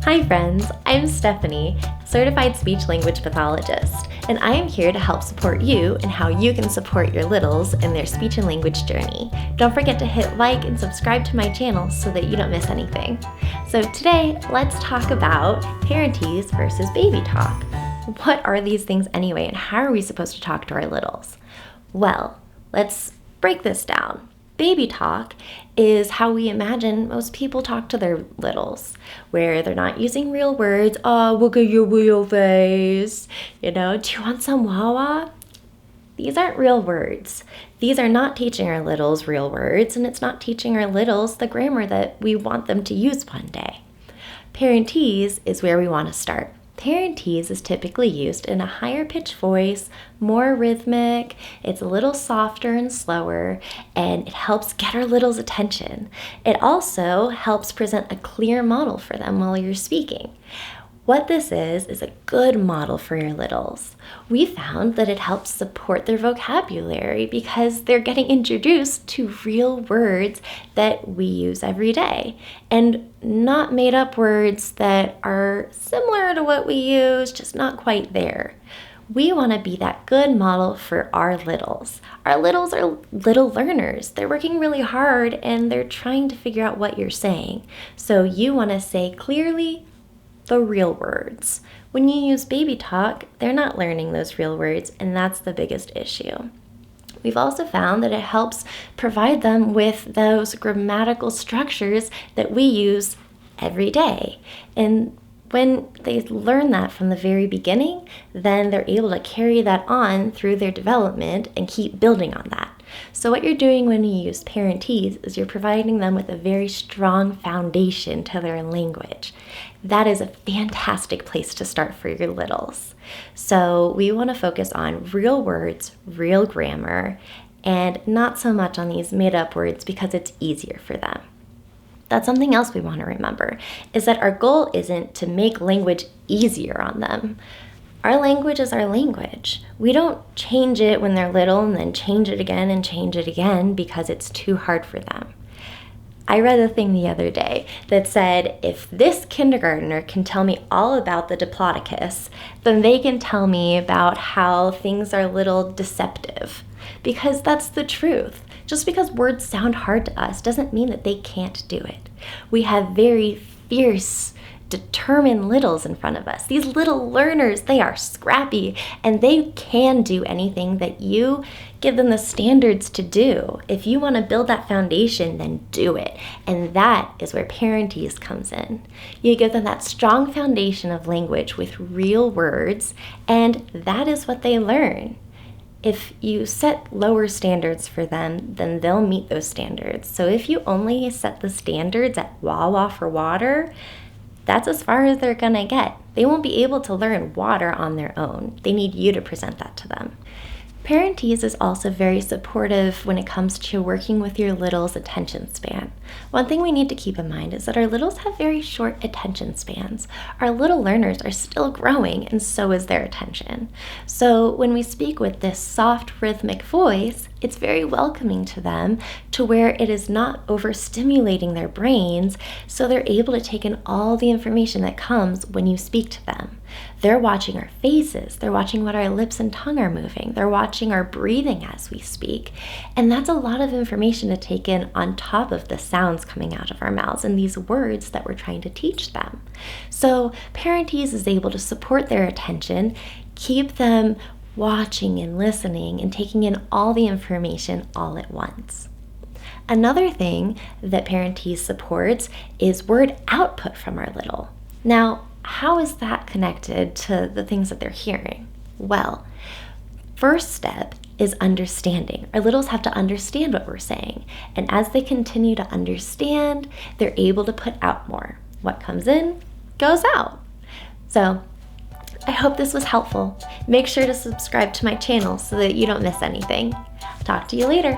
Hi friends, I'm Stephanie, certified speech-language pathologist, and I am here to help support you in how you can support your littles in their speech and language journey. Don't forget to hit like and subscribe to my channel so that you don't miss anything. So today, let's talk about Parentese versus baby talk. What are these things anyway, and how are we supposed to talk to our littles? Well, let's break this down. Baby talk is how we imagine most people talk to their littles, where they're not using real words. Oh, look at your real face. Do you want some Wawa? These aren't real words. These are not teaching our littles real words, and it's not teaching our littles the grammar that we want them to use one day. Parentese is where we want to start. Parentese is typically used in a higher pitched voice, more rhythmic, it's a little softer and slower, and it helps get our littles' attention. It also helps present a clear model for them while you're speaking. What this is a good model for your littles. We found that it helps support their vocabulary because they're getting introduced to real words that we use every day and not made up words that are similar to what we use, just not quite there. We want to be that good model for our littles. Our littles are little learners. They're working really hard and they're trying to figure out what you're saying. So you want to say clearly the real words. When you use baby talk, they're not learning those real words, and that's the biggest issue. We've also found that it helps provide them with those grammatical structures that we use every day. And when they learn that from the very beginning, then they're able to carry that on through their development and keep building on that. So what you're doing when you use Parentese is you're providing them with a very strong foundation to their language. That is a fantastic place to start for your littles. So we want to focus on real words, real grammar, and not so much on these made-up words because it's easier for them. That's something else we want to remember, is that our goal isn't to make language easier on them. Our language is our language. We don't change it when they're little and then change it again and change it again because it's too hard for them. I read a thing the other day that said, if this kindergartner can tell me all about the diplodocus, then they can tell me about how things are a little deceptive. Because that's the truth. Just because words sound hard to us doesn't mean that they can't do it. We have very fierce, determined littles in front of us. These little learners, they are scrappy and they can do anything that you give them the standards to do. If you want to build that foundation, then do it. And that is where Parentese comes in. You give them that strong foundation of language with real words, and that is what they learn. If you set lower standards for them, then they'll meet those standards. So if you only set the standards at Wawa for water, that's as far as they're gonna get. They won't be able to learn water on their own. They need you to present that to them. Parentese is also very supportive when it comes to working with your little's attention span. One thing we need to keep in mind is that our littles have very short attention spans. Our little learners are still growing, and so is their attention. So when we speak with this soft, rhythmic voice, it's very welcoming to them to where it is not overstimulating their brains, so they're able to take in all the information that comes when you speak to them. They're watching our faces, they're watching what our lips and tongue are moving, they're watching our breathing as we speak, and that's a lot of information to take in on top of the sounds coming out of our mouths and these words that we're trying to teach them. So Parentese is able to support their attention, keep them watching and listening and taking in all the information all at once. Another thing that Parentese supports is word output from our little. Now, how is that connected to the things that they're hearing? Well, first step is understanding. Our littles have to understand what we're saying. And as they continue to understand, they're able to put out more. What comes in, goes out. So I hope this was helpful. Make sure to subscribe to my channel so that you don't miss anything. Talk to you later.